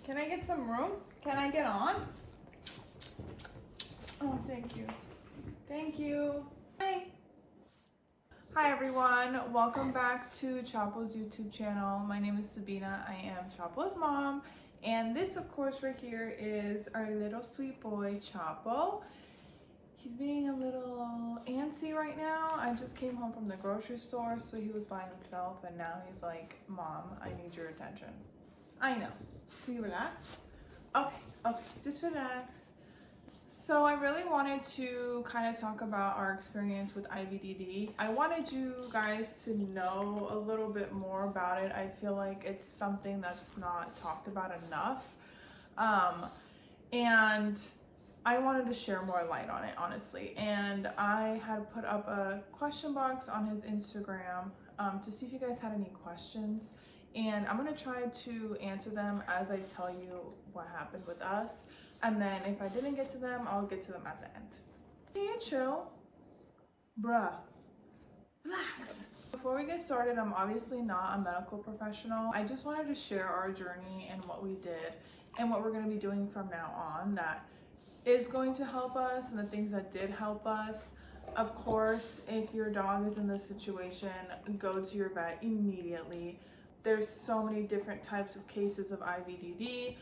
Can I get some room? Can I get on? Oh, thank you. Thank you. Hi. Hi everyone. Welcome back to Chapo's YouTube channel. My name is Sabina. I am Chapo's mom. And this, of course, right here is our little sweet boy, Chapo. He's being a little antsy right now. I just came home from the grocery store, so he was by himself, and now he's like, Mom, I need your attention. I know. Can you relax? Okay, just relax. So I really wanted to kind of talk about our experience with IVDD. I wanted you guys to know a little bit more about it. I feel like it's something that's not talked about enough. And I wanted to share more light on it, honestly. And I had put up a question box on his Instagram to see if you guys had any questions. And I'm gonna try to answer them as I tell you what happened with us. And then if I didn't get to them, I'll get to them at the end. Hey, chill. Bruh, relax. Before we get started, I'm obviously not a medical professional. I just wanted to share our journey and what we did and what we're gonna be doing from now on that is going to help us and the things that did help us. Of course, if your dog is in this situation, go to your vet immediately. There's so many different types of cases of IVDD.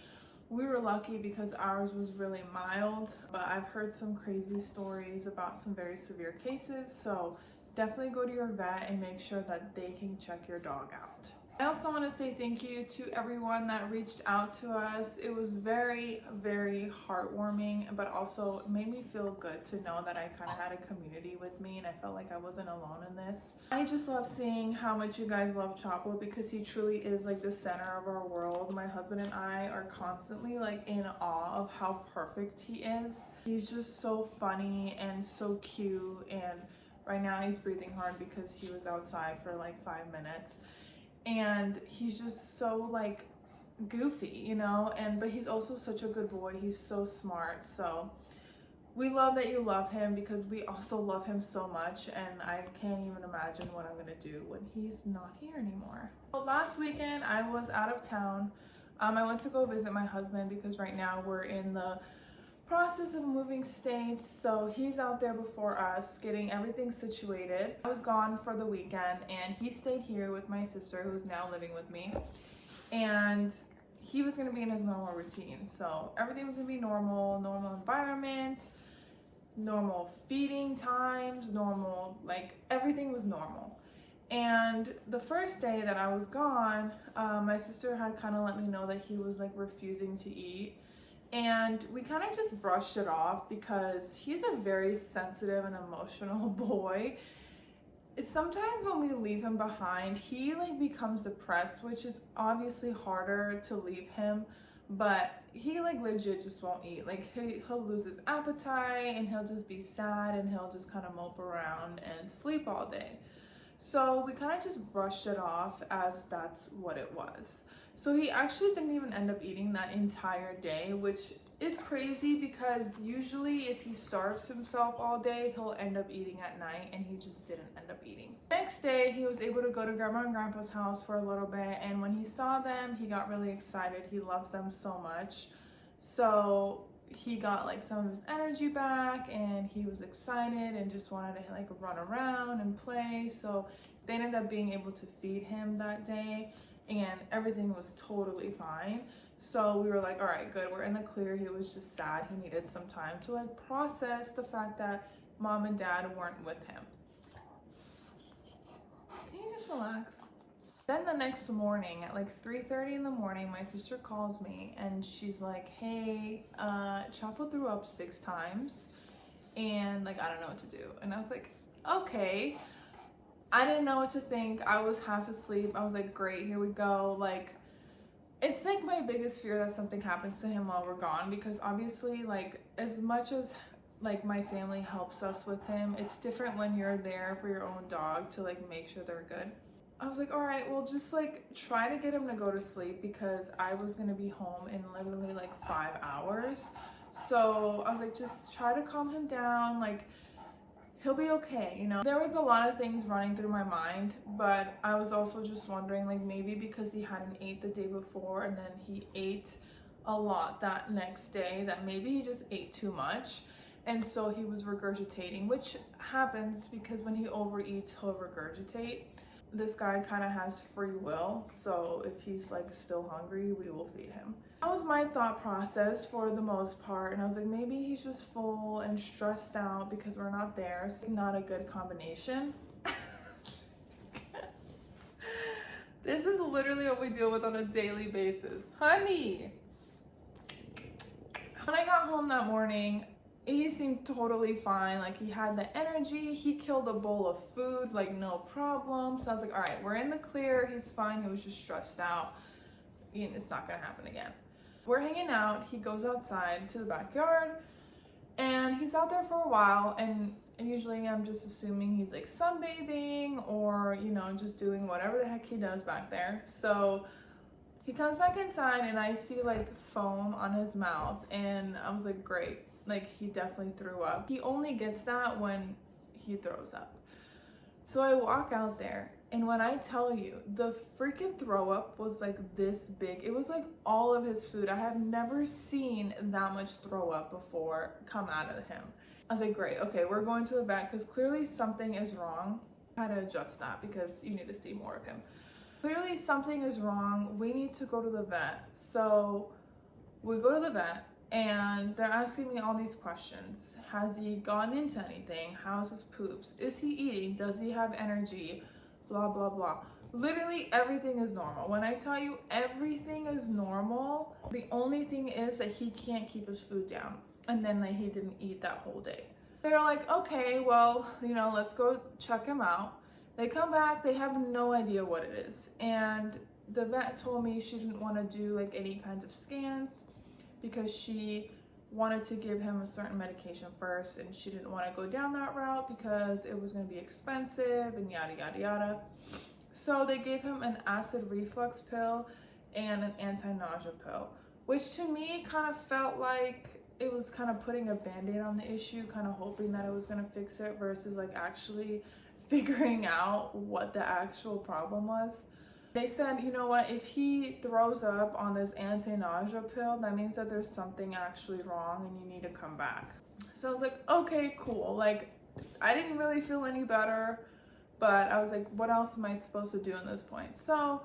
We were lucky because ours was really mild, but I've heard some crazy stories about some very severe cases. So definitely go to your vet and make sure that they can check your dog out. I also want to say thank you to everyone that reached out to us. It was very, very heartwarming, but also it made me feel good to know that I kind of had a community with me and I felt like I wasn't alone in this. I just love seeing how much you guys love Chapo because he truly is like the center of our world. My husband and I are constantly like in awe of how perfect he is. He's just so funny and so cute, and right now he's breathing hard because he was outside for like 5 minutes. And he's just so like goofy, you know, but he's also such a good boy. He's so smart. So we love that you love him because we also love him so much, and I can't even imagine what I'm gonna do when he's not here anymore. Well, last weekend I was out of town. I went to go visit my husband because right now we're in the process of moving states, so he's out there before us getting everything situated. I was gone for the weekend and he stayed here with my sister who's now living with me, and he was going to be in his normal routine. So everything was going to be normal environment, normal feeding times, normal, like everything was normal. And the first day that I was gone, my sister had kind of let me know that he was like refusing to eat. And we kind of just brushed it off because he's a very sensitive and emotional boy. Sometimes when we leave him behind, he like becomes depressed, which is obviously harder to leave him, but he like legit just won't eat. Like he'll lose his appetite and he'll just be sad and he'll just kind of mope around and sleep all day. So we kind of just brushed it off as that's what it was. So he actually didn't even end up eating that entire day, which is crazy because usually if he starves himself all day, he'll end up eating at night, and he just didn't end up eating. Next day, he was able to go to Grandma and Grandpa's house for a little bit, and when he saw them, he got really excited. He loves them so much. So he got like some of his energy back, and he was excited and just wanted to like run around and play. So they ended up being able to feed him that day, and everything was totally fine. So we were like, all right, good, we're in the clear. He was just sad. He needed some time to like process the fact that mom and dad weren't with him. Can you just relax? Then the next morning at like 3:30 in the morning, my sister calls me and she's like, hey, Chapo threw up 6 times and like, I don't know what to do. And I was like, okay. I didn't know what to think. I was half asleep. I was like, great, here we go. Like, it's like my biggest fear that something happens to him while we're gone, because obviously like as much as like my family helps us with him, it's different when you're there for your own dog to like make sure they're good. I was like, all right, well, just like try to get him to go to sleep because I was gonna be home in literally like 5 hours. So I was like, just try to calm him down. Like, he'll be okay, you know. There was a lot of things running through my mind, but I was also just wondering, like, maybe because he hadn't ate the day before and then he ate a lot that next day, that maybe he just ate too much. And so he was regurgitating, which happens because when he overeats, he'll regurgitate. This guy kind of has free will, so if he's like still hungry, we will feed him. That was my thought process for the most part, and I was like, maybe he's just full and stressed out because we're not there. So not a good combination. This is literally what we deal with on a daily basis. Honey! When I got home that morning, he seemed totally fine. Like, he had the energy. He killed a bowl of food, like, no problem. So I was like, all right, we're in the clear. He's fine. He was just stressed out. It's not gonna happen again. We're hanging out. He goes outside to the backyard, and he's out there for a while. And usually I'm just assuming he's like sunbathing or, you know, just doing whatever the heck he does back there. So he comes back inside, and I see like foam on his mouth, and I was like, great. Like, he definitely threw up. He only gets that when he throws up. So I walk out there, and when I tell you, the freaking throw up was like this big. It was like all of his food. I have never seen that much throw up before come out of him. I was like, great, okay, we're going to the vet because clearly something is wrong. I had to adjust that because you need to see more of him. Clearly something is wrong. We need to go to the vet. So we go to the vet, and they're asking me all these questions. Has he gone into anything? How's his poops? Is he eating? Does he have energy? Blah, blah, blah. Literally everything is normal. When I tell you everything is normal, the only thing is that he can't keep his food down. And then like, he didn't eat that whole day. They're like, okay, well, you know, let's go check him out. They come back, they have no idea what it is. And the vet told me she didn't want to do like any kinds of scans because she wanted to give him a certain medication first, and she didn't want to go down that route because it was going to be expensive and yada yada yada. So they gave him an acid reflux pill and an anti-nausea pill, which to me kind of felt like it was kind of putting a band-aid on the issue, kind of hoping that it was going to fix it versus like actually figuring out what the actual problem was. They said, you know what, if he throws up on this anti-nausea pill, that means that there's something actually wrong and you need to come back. So I was like, okay, cool. Like, I didn't really feel any better, but I was like, what else am I supposed to do at this point? So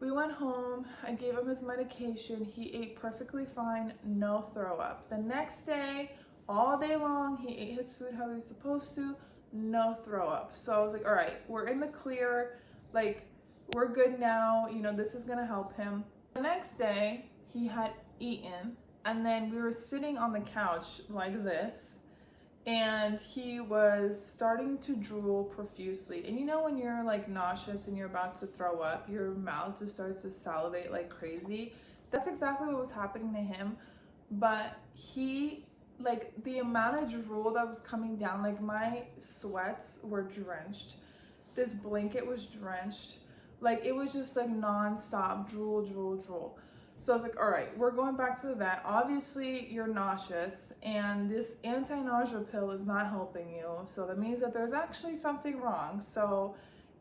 we went home, I gave him his medication, he ate perfectly fine, no throw up. The next day, all day long, he ate his food how he was supposed to, no throw up. So I was like, all right, we're in the clear, like, we're good now, you know, this is gonna help him. The next day, he had eaten, and then we were sitting on the couch like this, and he was starting to drool profusely. And you know when you're like nauseous and you're about to throw up, your mouth just starts to salivate like crazy? That's exactly what was happening to him, but he, like, the amount of drool that was coming down, like my sweats were drenched, this blanket was drenched. Like, it was just like non-stop drool, drool, drool. So I was like, all right, we're going back to the vet. Obviously, you're nauseous, and this anti-nausea pill is not helping you. So that means that there's actually something wrong. So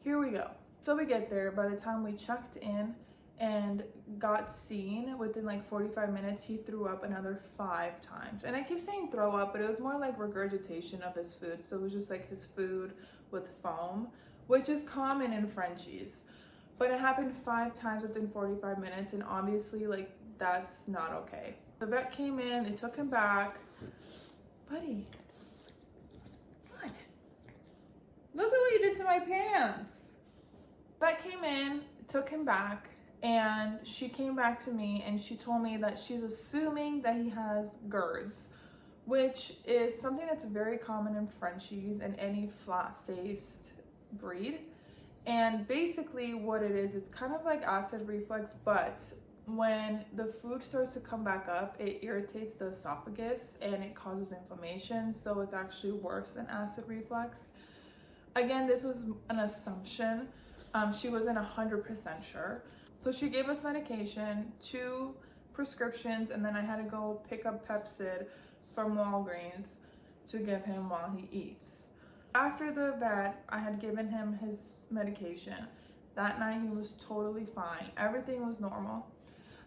here we go. So we get there. By the time we checked in and got seen, within like 45 minutes, he threw up another 5 times. And I keep saying throw up, but it was more like regurgitation of his food. So it was just like his food with foam, which is common in Frenchies. But it happened 5 times within 45 minutes, and obviously, like, that's not okay. The vet came in, they took him back. Buddy, what? Look at what you did to my pants. The vet came in, took him back, and she came back to me, and she told me that she's assuming that he has GERDs, which is something that's very common in Frenchies and any flat-faced breed. And basically what it is, it's kind of like acid reflux, but when the food starts to come back up, it irritates the esophagus and it causes inflammation. So it's actually worse than acid reflux. Again, this was an assumption. She wasn't 100% sure. So she gave us medication, 2 prescriptions, and then I had to go pick up Pepsid from Walgreens to give him while he eats. After the vet, I had given him his medication. That night he was totally fine. Everything was normal.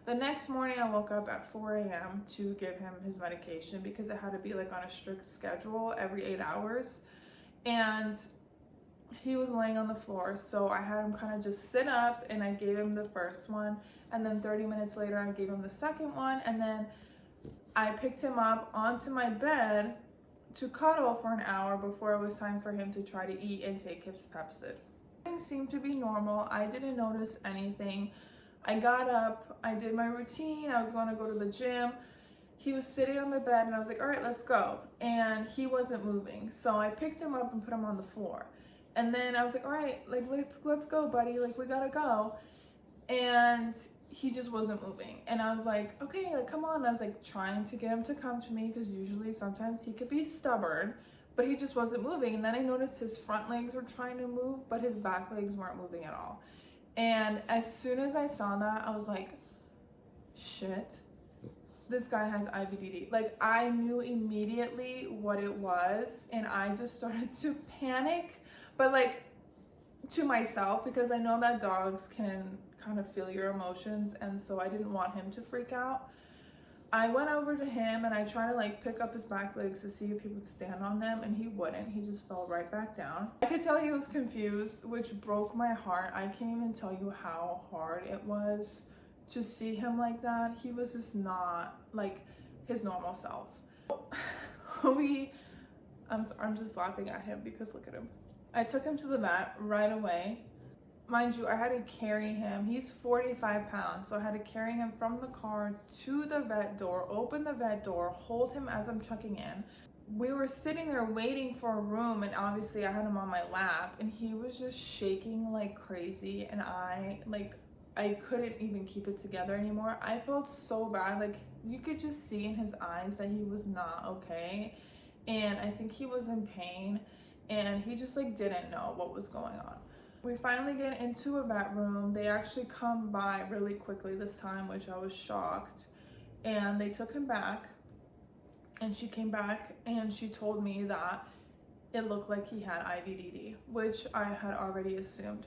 The next morning I woke up at 4 a.m. to give him his medication because it had to be like on a strict schedule every 8 hours. And he was laying on the floor, so I had him kind of just sit up, and I gave him the first one, and then 30 minutes later I gave him the second one, and then I picked him up onto my bed to cuddle for an hour before it was time for him to try to eat and take his Pepsid. Everything seemed to be normal. I didn't notice anything. I got up, I did my routine, I was going to go to the gym. He was sitting on the bed, and I was like, all right, let's go. And he wasn't moving, so I picked him up and put him on the floor. And then I was like, all right, like, let's go, buddy. Like, we gotta go. And he just wasn't moving. And I was like, okay, like, come on. I was like trying to get him to come to me because usually sometimes he could be stubborn, but he just wasn't moving. And then I noticed his front legs were trying to move, but his back legs weren't moving at all. And as soon as I saw that, I was like, shit, this guy has IVDD. Like, I knew immediately what it was, and I just started to panic. But like to myself, because I know that dogs can kind of feel your emotions, and so I didn't want him to freak out. I went over to him and I tried to like pick up his back legs to see if he would stand on them, and he wouldn't. He just fell right back down. I could tell he was confused, which broke my heart. I can't even tell you how hard it was to see him like that. He was just not like his normal self. I'm just laughing at him because look at him. I took him to the vet right away. Mind you, I had to carry him. He's 45 pounds, so I had to carry him from the car to the vet door, open the vet door, hold him as I'm checking in. We were sitting there waiting for a room, and obviously I had him on my lap, and he was just shaking like crazy, and I couldn't even keep it together anymore. I felt so bad. Like, you could just see in his eyes that he was not okay, and I think he was in pain. And he just like didn't know what was going on. We finally get into a vet room. They actually come by really quickly this time, which I was shocked. And they took him back, and she came back and she told me that it looked like he had IVDD, which I had already assumed.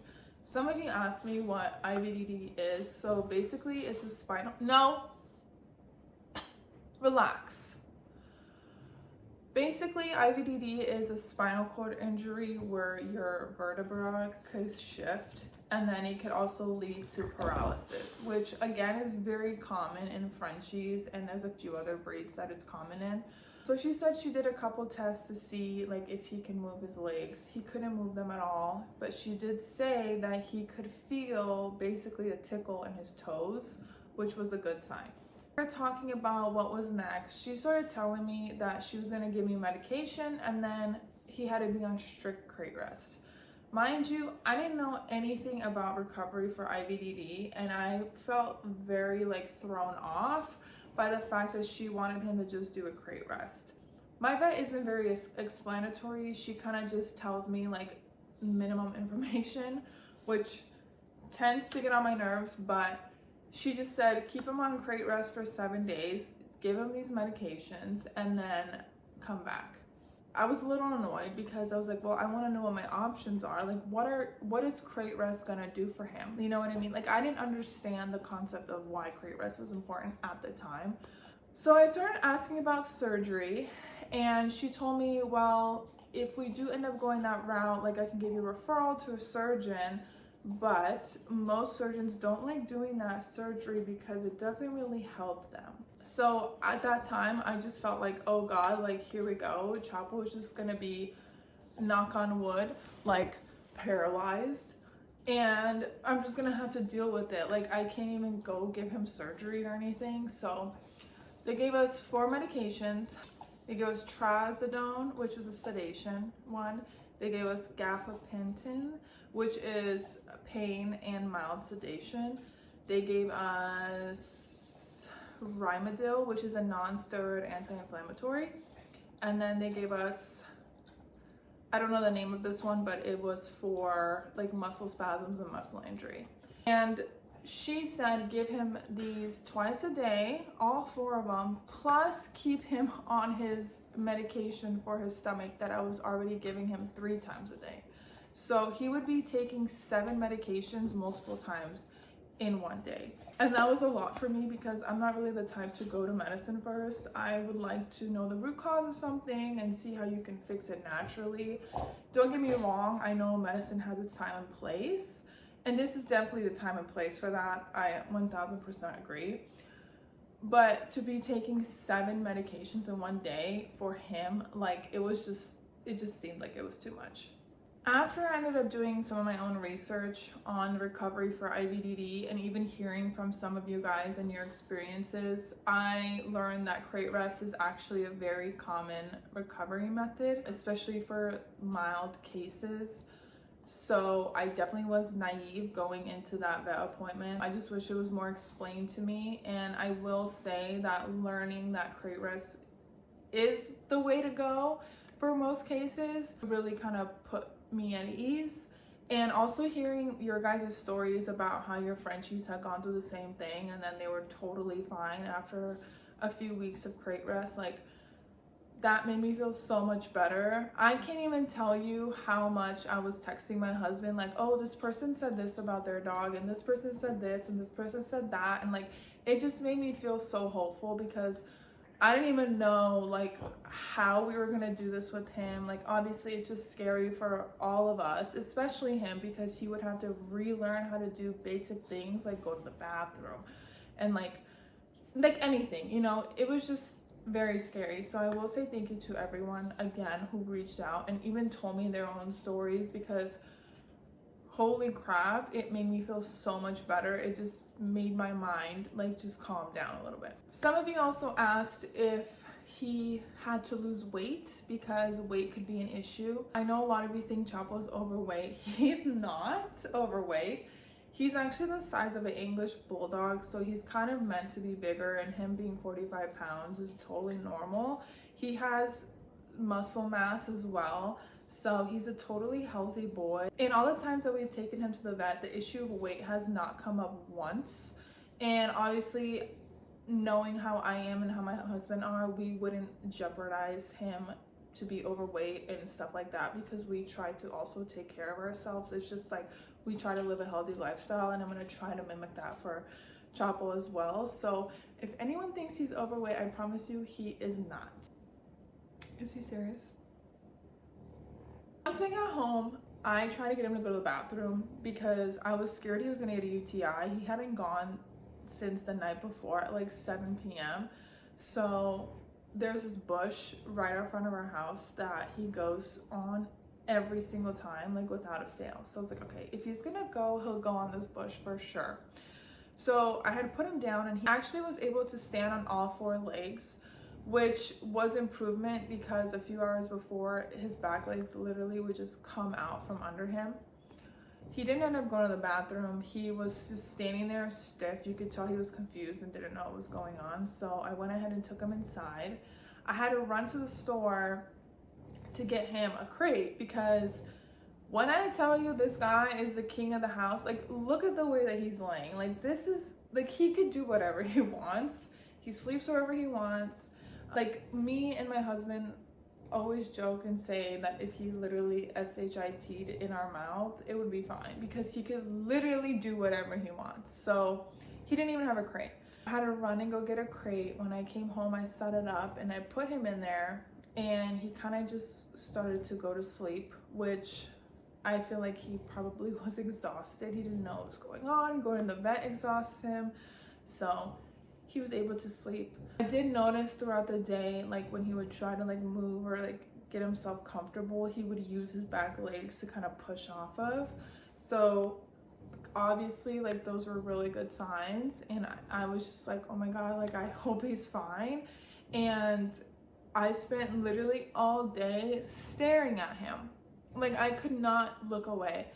Some of you asked me what IVDD is. So basically it's a spinal, no, relax. Basically, IVDD is a spinal cord injury where your vertebra could shift, and then it could also lead to paralysis, which again is very common in Frenchies, and there's a few other breeds that it's common in. So she said she did a couple tests to see like if he can move his legs. He couldn't move them at all, but she did say that he could feel basically a tickle in his toes, which was a good sign. We were talking about what was next. She started telling me that she was going to give me medication, and then he had to be on strict crate rest. Mind you, I didn't know anything about recovery for IVDD, and I felt very like thrown off by the fact that she wanted him to just do a crate rest. My vet isn't very explanatory. She kind of just tells me like minimum information, which tends to get on my nerves, but she just said, keep him on crate rest for 7 days, give him these medications, and then come back. I was a little annoyed because I was like, well, I want to know what my options are. Like, what is crate rest gonna do for him? You know what I mean? Like, I didn't understand the concept of why crate rest was important at the time. So I started asking about surgery, and she told me, well, if we do end up going that route, like I can give you a referral to a surgeon, but most surgeons don't like doing that surgery because it doesn't really help them. So at that time, I just felt like, oh God, like here we go. Chapo is just gonna be, knock on wood, like paralyzed, and I'm just gonna have to deal with it. Like, I can't even go give him surgery or anything. So they gave us 4 medications. They gave us trazodone, which was a sedation one. They gave us gabapentin, which is pain and mild sedation. They gave us Rimadyl, which is a non-steroid anti-inflammatory. And then they gave us, I don't know the name of this one, but it was for like muscle spasms and muscle injury. And she said give him these twice a day, all 4 of them, plus keep him on his medication for his stomach that I was already giving him 3 times a day. So he would be taking 7 medications multiple times in 1 day. And that was a lot for me because I'm not really the type to go to medicine first. I would like to know the root cause of something and see how you can fix it naturally. Don't get me wrong, I know medicine has its time and place, and this is definitely the time and place for that. I 1000% agree. But to be taking 7 medications in 1 day for him, like it just seemed like it was too much. After I ended up doing some of my own research on recovery for IVDD and even hearing from some of you guys and your experiences, I learned that crate rest is actually a very common recovery method, especially for mild cases. So I definitely was naive going into that vet appointment. I just wish it was more explained to me. And I will say that learning that crate rest is the way to go for most cases really kind of put me at ease. And also hearing your guys' stories about how your Frenchies had gone through the same thing and then they were totally fine after a few weeks of crate rest, like that made me feel so much better. I can't even tell you how much I was texting my husband like, oh, this person said this about their dog and this person said this and this person said that, and like it just made me feel so hopeful because I didn't even know like how we were gonna do this with him. Like obviously it's just scary for all of us, especially him, because he would have to relearn how to do basic things like go to the bathroom and like anything, you know. It was just very scary. So I will say thank you to everyone again who reached out and even told me their own stories, because holy crap, it made me feel so much better. It just made my mind like just calm down a little bit. Some of you also asked if he had to lose weight because weight could be an issue. I know a lot of you think Chapo's overweight. He's not overweight. He's actually the size of an English bulldog, so he's kind of meant to be bigger, and him being 45 pounds is totally normal. He has muscle mass as well, so he's a totally healthy boy. In all the times that we've taken him to the vet, the issue of weight has not come up once. And obviously, knowing how I am and how my husband are, we wouldn't jeopardize him to be overweight and stuff like that, because we try to also take care of ourselves. It's just like we try to live a healthy lifestyle, and I'm going to try to mimic that for Chapo as well. So if anyone thinks he's overweight, I promise you he is not. Is he serious? Once we got home, I tried to get him to go to the bathroom because I was scared he was going to get a UTI. He hadn't gone since the night before at like 7 p.m. So there's this bush right out front of our house that he goes on every single time, like without a fail. So I was like, okay, if he's gonna go, he'll go on this bush for sure. So I had put him down, and he actually was able to stand on all 4 legs, which was improvement because a few hours before, his back legs literally would just come out from under him. He didn't end up going to the bathroom. He was just standing there stiff. You could tell he was confused and didn't know what was going on. So I went ahead and took him inside. I had to run to the store to get him a crate, because when I tell you this guy is the king of the house, like look at the way that he's laying. Like this is like, he could do whatever he wants. He sleeps wherever he wants. Like me and my husband always joke and say that if he literally SHIT'd in our mouth, it would be fine, because he could literally do whatever he wants. So he didn't even have a crate. I had to run and go get a crate. When I came home, I set it up and I put him in there, and he kind of just started to go to sleep, which I feel like he probably was exhausted. He didn't know what was going on. Going to the vet exhausts him. So he was able to sleep. I did notice throughout the day, like when he would try to like move or like get himself comfortable, he would use his back legs to kind of push off of. So obviously like those were really good signs, and I was just like, oh my god, like I hope he's fine. And I spent literally all day staring at him. Like I could not look away.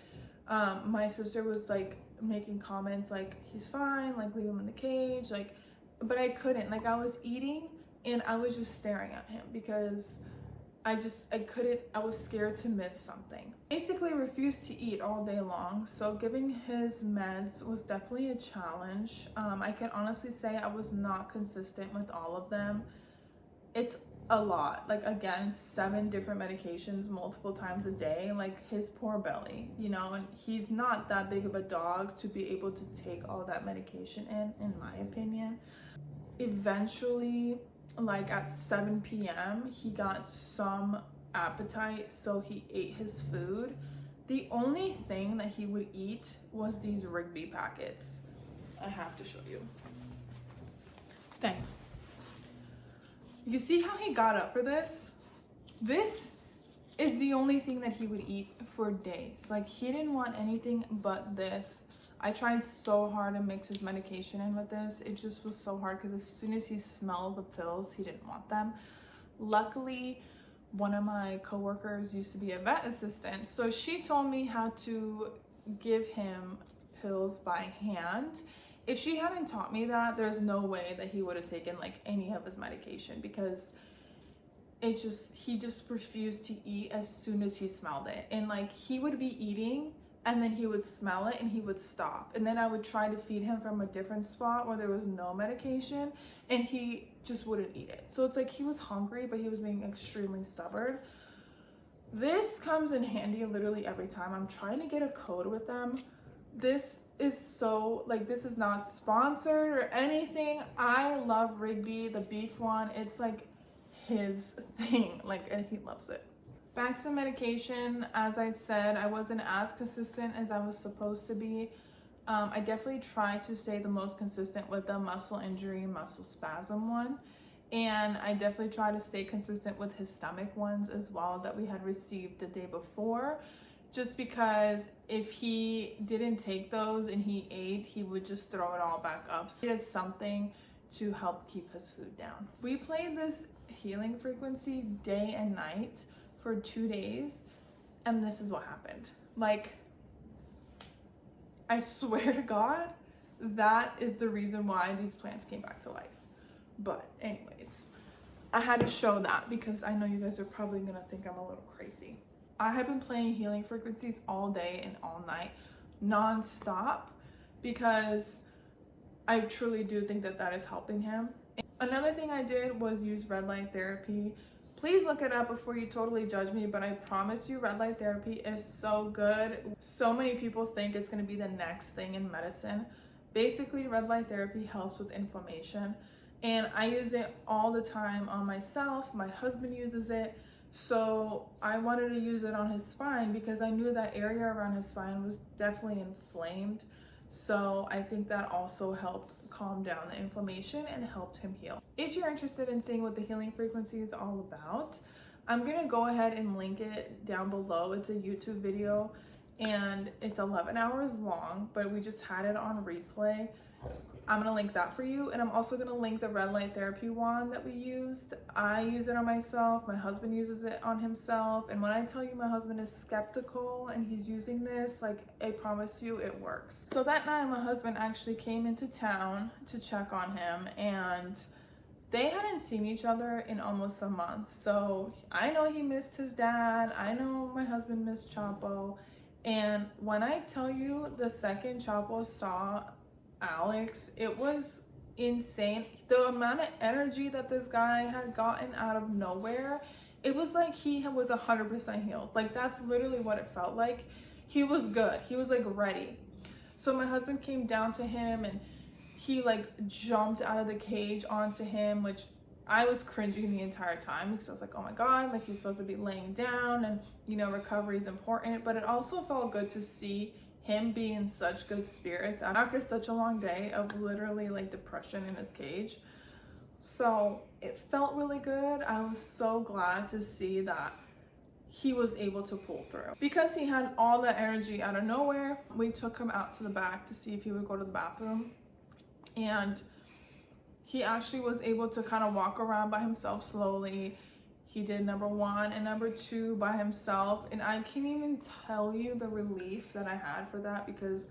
My sister was like making comments like, he's fine, like leave him in the cage, like, but I couldn't. Like I was eating and I was just staring at him because I couldn't. I was scared to miss something. Basically refused to eat all day long, so giving his meds was definitely a challenge. I can honestly say I was not consistent with all of them. It's a lot. Like, again, 7 different medications multiple times a day. Like, his poor belly, you know, and he's not that big of a dog to be able to take all that medication in my opinion. Eventually, like at 7 p.m., he got some appetite, so he ate his food. The only thing that he would eat was these Rigby packets. I have to show you. Stay. You see how he got up for this? This is the only thing that he would eat for days. Like, he didn't want anything but this. I tried so hard to mix his medication in with this. It just was so hard because as soon as he smelled the pills, he didn't want them. Luckily, one of my coworkers used to be a vet assistant, so she told me how to give him pills by hand. If she hadn't taught me that, there's no way that he would have taken like any of his medication, because he just refused to eat as soon as he smelled it. And like, he would be eating and then he would smell it and he would stop. And then I would try to feed him from a different spot where there was no medication and he just wouldn't eat it. So it's like he was hungry, but he was being extremely stubborn. This comes in handy literally every time. I'm trying to get a code with them. This is so, like, this is not sponsored or anything. I love Rigby, the beef one. It's like his thing, like, and he loves it. Back to medication. As I said, I wasn't as consistent as I was supposed to be. I definitely tried to stay the most consistent with the muscle injury, muscle spasm one. And I definitely try to stay consistent with his stomach ones as well that we had received the day before. Just because if he didn't take those and he ate, he would just throw it all back up. So he had something to help keep his food down. We played this healing frequency day and night for 2 days, and this is what happened. Like, I swear to God, that is the reason why these plants came back to life. But anyways, I had to show that because I know you guys are probably gonna think I'm a little crazy. I have been playing healing frequencies all day and all night, non-stop, because I truly do think that that is helping him. Another thing I did was use red light therapy. Please look it up before you totally judge me, but I promise you red light therapy is so good. So many people think it's going to be the next thing in medicine. Basically, red light therapy helps with inflammation, and I use it all the time on myself. My husband uses it. So I wanted to use it on his spine because I knew that area around his spine was definitely inflamed. So I think that also helped calm down the inflammation and helped him heal. If you're interested in seeing what the healing frequency is all about, I'm gonna go ahead and link it down below. It's a YouTube video and it's 11 hours long, but we just had it on replay. I'm gonna link that for you, and I'm also gonna link the red light therapy wand that we used. I use it on myself, my husband uses it on himself, and when I tell you my husband is skeptical and he's using this, like, I promise you it works. So that night my husband actually came into town to check on him, and they hadn't seen each other in almost a month. So I know he missed his dad, I know my husband missed Chapo, and when I tell you the second Chapo saw Alex, it was insane. The amount of energy that this guy had gotten out of nowhere, it was like he was 100% healed. Like, that's literally what it felt like. He was good. He was like ready. So my husband came down to him and he like jumped out of the cage onto him, which I was cringing the entire time because I was like, oh my God, like, he's supposed to be laying down and, you know, recovery is important. But it also felt good to see him be in such good spirits after such a long day of literally like depression in his cage. So it felt really good. I was so glad to see that he was able to pull through. Because he had all that energy out of nowhere, we took him out to the back to see if he would go to the bathroom. And he actually was able to kind of walk around by himself slowly. He did number 1 and number 2 by himself, and I can't even tell you the relief that I had for that, because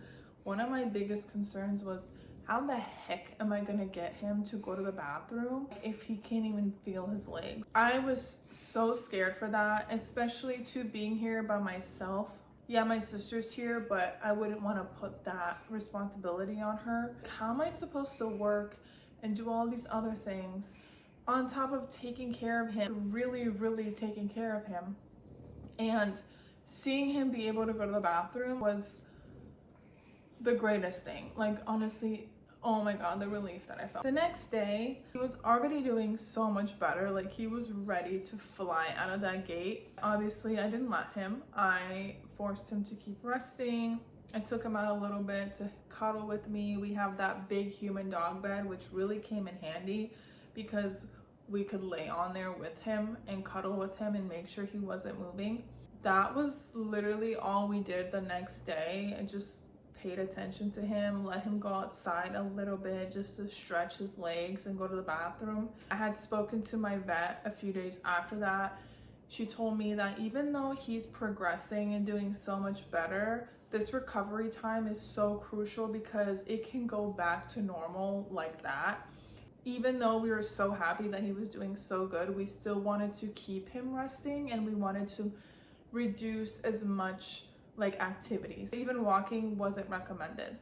one of my biggest concerns was, how the heck am I gonna get him to go to the bathroom if he can't even feel his legs? I was so scared for that, especially to being here by myself. Yeah, my sister's here, but I wouldn't want to put that responsibility on her. How am I supposed to work and do all these other things on top of taking care of him, really taking care of him, and seeing him be able to go to the bathroom was the greatest thing. Like, honestly, oh my god, the relief that I felt. The next day, he was already doing so much better. Like, he was ready to fly out of that gate. Obviously, I didn't let him. I forced him to keep resting. I took him out a little bit to cuddle with me. We have that big human dog bed, which really came in handy because we could lay on there with him and cuddle with him and make sure he wasn't moving. That was literally all we did the next day. I just paid attention to him, let him go outside a little bit just to stretch his legs and go to the bathroom. I had spoken to my vet a few days after that. She told me that even though he's progressing and doing so much better, this recovery time is so crucial because it can go back to normal like that. Even though we were so happy that he was doing so good, we still wanted to keep him resting, and we wanted to reduce as much like activities. Even walking wasn't recommended.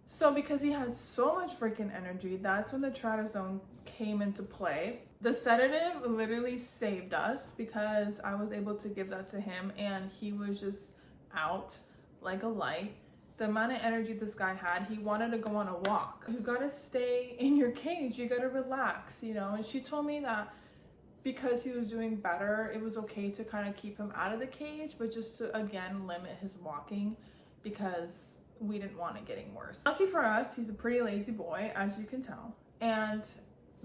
So because he had so much freaking energy, that's when the trazodone came into play. The sedative literally saved us because I was able to give that to him and he was just out like a light. The amount of energy this guy had, he wanted to go on a walk. You gotta stay in your cage, you gotta relax, you know? And she told me that because he was doing better, it was okay to kind of keep him out of the cage, but just to, again, limit his walking because we didn't want it getting worse. Lucky for us, he's a pretty lazy boy, as you can tell. And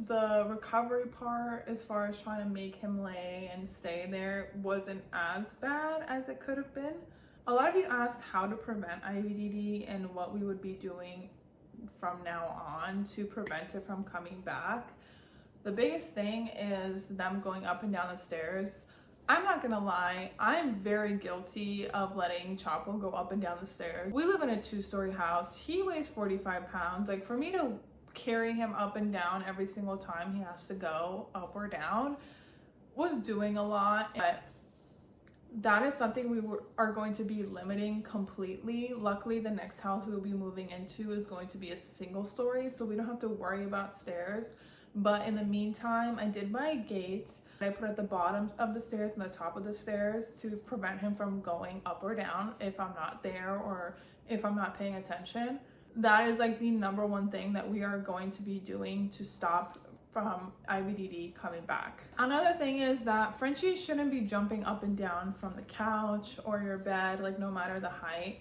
the recovery part, as far as trying to make him lay and stay there, wasn't as bad as it could have been. A lot of you asked how to prevent IVDD and what we would be doing from now on to prevent it from coming back. The biggest thing is them going up and down the stairs. I'm not gonna lie, I'm very guilty of letting Chapo go up and down the stairs. We live in a 2-story house. He weighs 45 pounds. Like, for me to carry him up and down every single time he has to go up or down was doing a lot. But that is something we are going to be limiting completely. Luckily, the next house we'll be moving into is going to be a single story, so we don't have to worry about stairs. But in the meantime, I did buy a gate. I put at the bottoms of the stairs and the top of the stairs to prevent him from going up or down if I'm not there or if I'm not paying attention. That is like the #1 thing that we are going to be doing to stop from IVDD coming back. Another thing is that Frenchies shouldn't be jumping up and down from the couch or your bed, like no matter the height.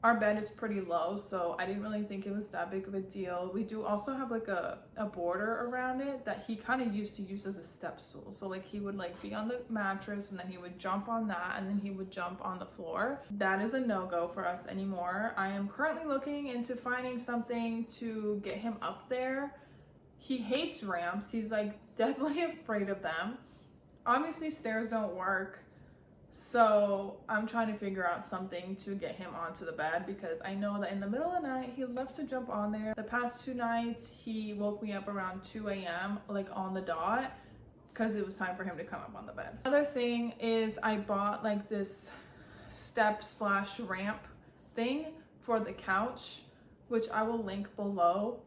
Our bed is pretty low, so I didn't really think it was that big of a deal. We do also have like a border around it that he kind of used to use as a step stool. So like he would like be on the mattress and then he would jump on that and then he would jump on the floor. That is a no-go for us anymore. I am currently looking into finding something to get him up there. He hates ramps. He's like definitely afraid of them. Obviously stairs don't work. So I'm trying to figure out something to get him onto the bed because I know that in the middle of the night, he loves to jump on there. The past 2 nights, he woke me up around 2 a.m. like on the dot because it was time for him to come up on the bed. Another thing is I bought like this step/ramp thing for the couch, which I will link below.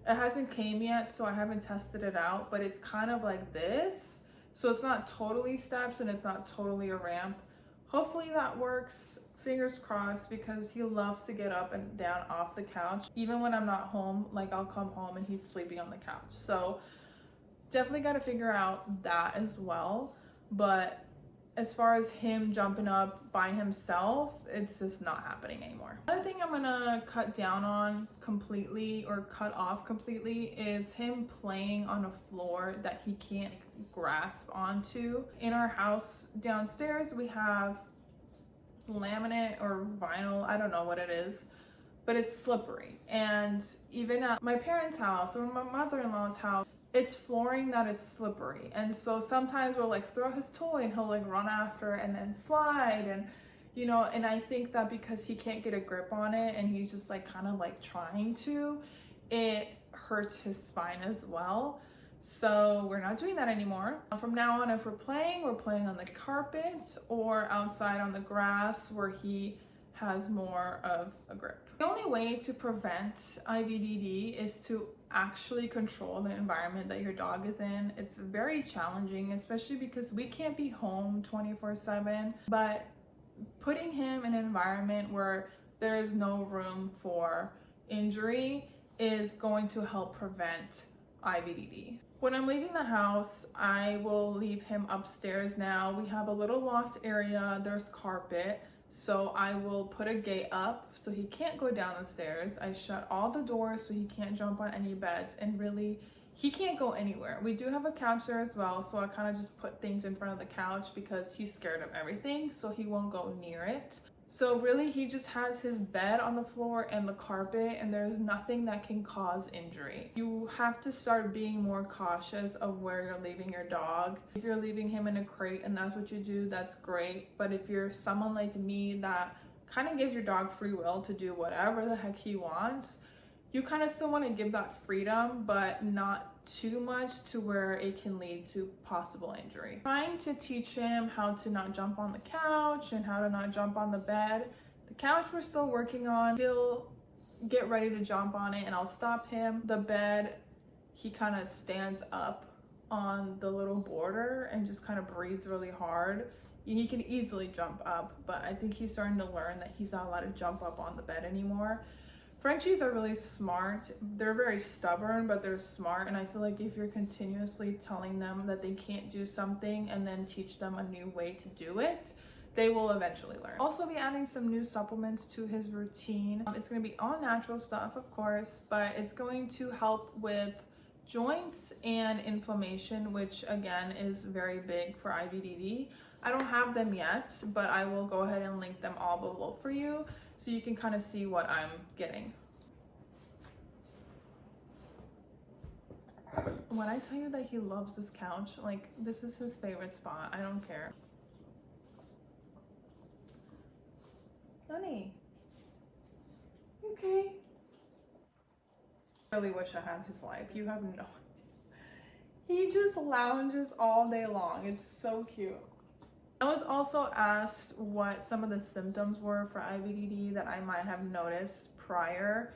It hasn't came yet, so I haven't tested it out, but it's kind of like this. So it's not totally steps and it's not totally a ramp. Hopefully that works, fingers crossed, because he loves to get up and down off the couch. Even when I'm not home, like I'll come home and he's sleeping on the couch. So definitely got to figure out that as well. But as far as him jumping up by himself, it's just not happening anymore. Another thing I'm gonna cut down on completely or cut off completely is him playing on a floor that he can't grasp onto. In our house downstairs, we have laminate or vinyl, I don't know what it is, but it's slippery. And even at my parents' house or my mother-in-law's house, it's flooring that is slippery. And so sometimes we'll like throw his toy and he'll like run after and then slide, and you know, and I think that because he can't get a grip on it and he's just like kind of like trying to, it hurts his spine as well. So we're not doing that anymore. From now on, if we're playing on the carpet or outside on the grass where he has more of a grip. The only way to prevent IVDD is to actually control the environment that your dog is in. It's very challenging, especially because we can't be home 24/7, but putting him in an environment where there is no room for injury is going to help prevent IVDD. When I'm leaving the house, I will leave him upstairs now. We have a little loft area, there's carpet, so I will put a gate up so he can't go down the stairs. I shut all the doors so he can't jump on any beds, and really, he can't go anywhere. We do have a couch there as well, so I kind of just put things in front of the couch because he's scared of everything, so he won't go near it. So really, he just has his bed on the floor and the carpet, and there's nothing that can cause injury. You have to start being more cautious of where you're leaving your dog. If you're leaving him in a crate and that's what you do, that's great. But if you're someone like me that kind of gives your dog free will to do whatever the heck he wants, you kind of still want to give that freedom, but not too much to where it can lead to possible injury. Trying to teach him how to not jump on the couch and how to not jump on the bed. The couch we're still working on. He'll get ready to jump on it and I'll stop him. The bed, he kind of stands up on the little border and just kind of breathes really hard. He can easily jump up, but I think he's starting to learn that he's not allowed to jump up on the bed anymore. Frenchies are really smart. They're very stubborn, but they're smart. And I feel like if you're continuously telling them that they can't do something and then teach them a new way to do it, they will eventually learn. Also be adding some new supplements to his routine. It's going to be all natural stuff, of course, but it's going to help with joints and inflammation, which again is very big for IVDD. I don't have them yet, but I will go ahead and link them all below for you, so you can kind of see what I'm getting. When I tell you that he loves this couch, like, this is his favorite spot. I don't care. Honey, you okay? I really wish I had his life. You have no idea. He just lounges all day long. It's so cute. I was also asked what some of the symptoms were for IVDD that I might have noticed prior.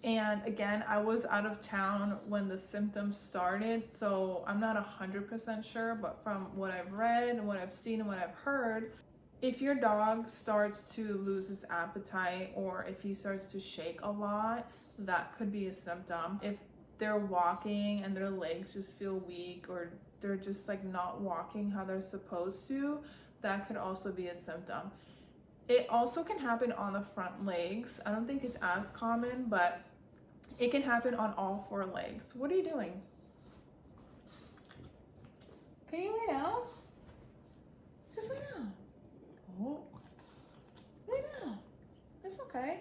And again, I was out of town when the symptoms started, so I'm not 100% sure, but from what I've read and what I've seen and what I've heard, if your dog starts to lose his appetite or if he starts to shake a lot, that could be a symptom. If they're walking and their legs just feel weak or they're just like not walking how they're supposed to, that could also be a symptom. It also can happen on the front legs. I don't think it's as common, but it can happen on all four legs. What are you doing? Can you lay down? Just lay down. Oh, lay down. It's okay.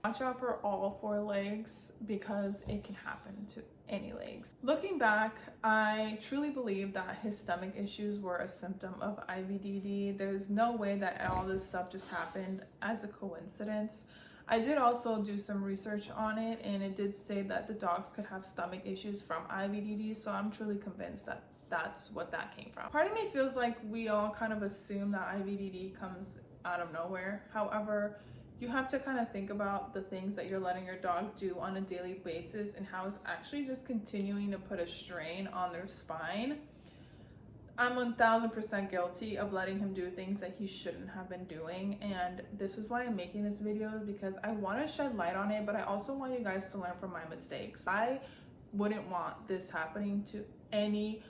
Watch out for all four legs because it can happen to any legs. Looking back, I truly believe that his stomach issues were a symptom of IVDD. There's no way that all this stuff just happened as a coincidence. I did also do some research on it, and it did say that the dogs could have stomach issues from IVDD, so I'm truly convinced that that's what that came from. Part of me feels like we all kind of assume that IVDD comes out of nowhere. However, you have to kind of think about the things that you're letting your dog do on a daily basis and how it's actually just continuing to put a strain on their spine. I'm 1000% guilty of letting him do things that he shouldn't have been doing, and this is why I'm making this video, because I want to shed light on it, but I also want you guys to learn from my mistakes. I wouldn't want this happening to any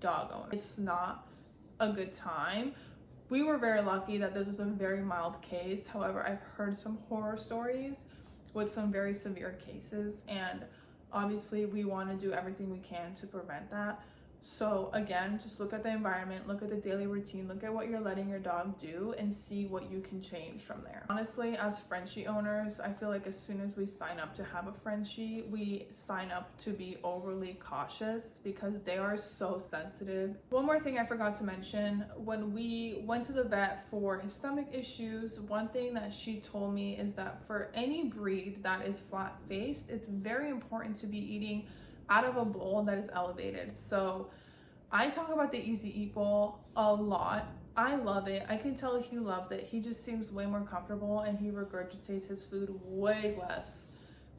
dog owner. It's not a good time. We were very lucky that this was a very mild case. However, I've heard some horror stories with some very severe cases, and obviously we want to do everything we can to prevent that. So again, just look at the environment, look at the daily routine, look at what you're letting your dog do and see what you can change from there. Honestly, as Frenchie owners, I feel like as soon as we sign up to have a Frenchie, we sign up to be overly cautious because they are so sensitive. One more thing I forgot to mention, when we went to the vet for his stomach issues, one thing that she told me is that for any breed that is flat-faced, it's very important to be eating out of a bowl that is elevated. So I talk about the Easy Eat bowl a lot. I love it. I can tell he loves it. He just seems way more comfortable and he regurgitates his food way less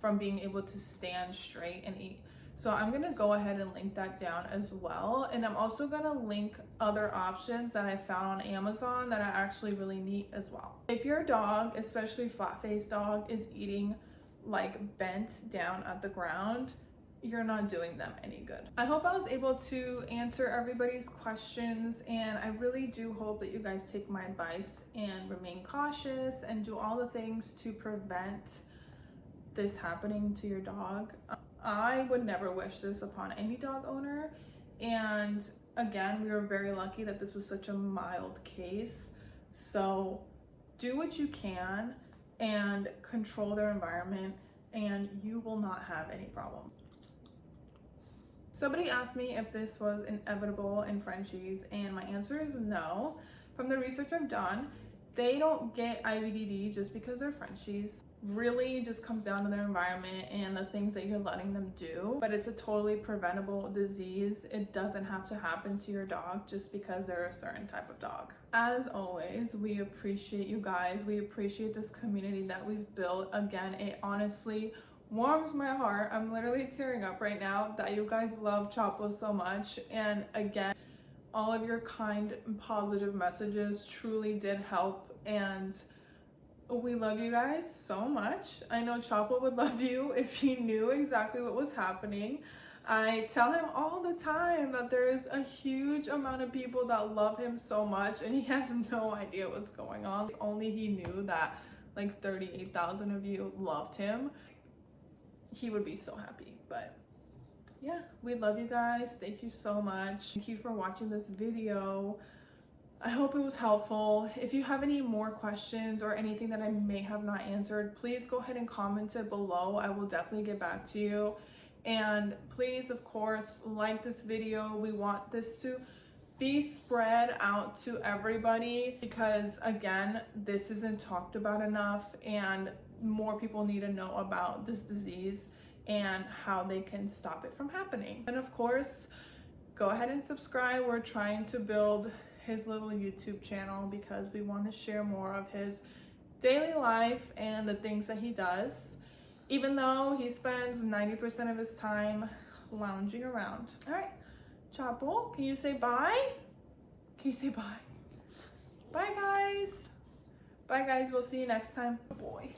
from being able to stand straight and eat. So I'm gonna go ahead and link that down as well. And I'm also gonna link other options that I found on Amazon that are actually really neat as well. If your dog, especially flat-faced dog, is eating like bent down at the ground, you're not doing them any good. I hope I was able to answer everybody's questions, and I really do hope that you guys take my advice and remain cautious and do all the things to prevent this happening to your dog. I would never wish this upon any dog owner, and again, we were very lucky that this was such a mild case. So do what you can and control their environment, and you will not have any problem. Somebody asked me if this was inevitable in Frenchies, and my answer is no. From the research I've done, they don't get IVDD just because they're Frenchies. Really just comes down to their environment and the things that you're letting them do. But it's a totally preventable disease. It doesn't have to happen to your dog just because they're a certain type of dog. As always, we appreciate you guys. We appreciate this community that we've built. Again, it honestly warms my heart. I'm literally tearing up right now that you guys love Chapo so much. And again, all of your kind and positive messages truly did help, and we love you guys so much. I know Chapo would love you if he knew exactly what was happening. I tell him all the time that there's a huge amount of people that love him so much, and he has no idea what's going on. If only he knew that like 38,000 of you loved him, he would be so happy. But yeah, we love you guys. Thank you so much. Thank you for watching this video. I hope it was helpful. If you have any more questions or anything that I may have not answered, please go ahead and comment it below. I will definitely get back to you. And please, of course, like this video. We want this to be spread out to everybody because, again, this isn't talked about enough, and more people need to know about this disease and how they can stop it from happening. And of course, go ahead and subscribe. We're trying to build his little YouTube channel because we want to share more of his daily life and the things that he does, even though he spends 90% of his time lounging around. All right, Chapo, can you say bye? Can you say bye? Bye, guys. Bye, guys. We'll see you next time. Boy.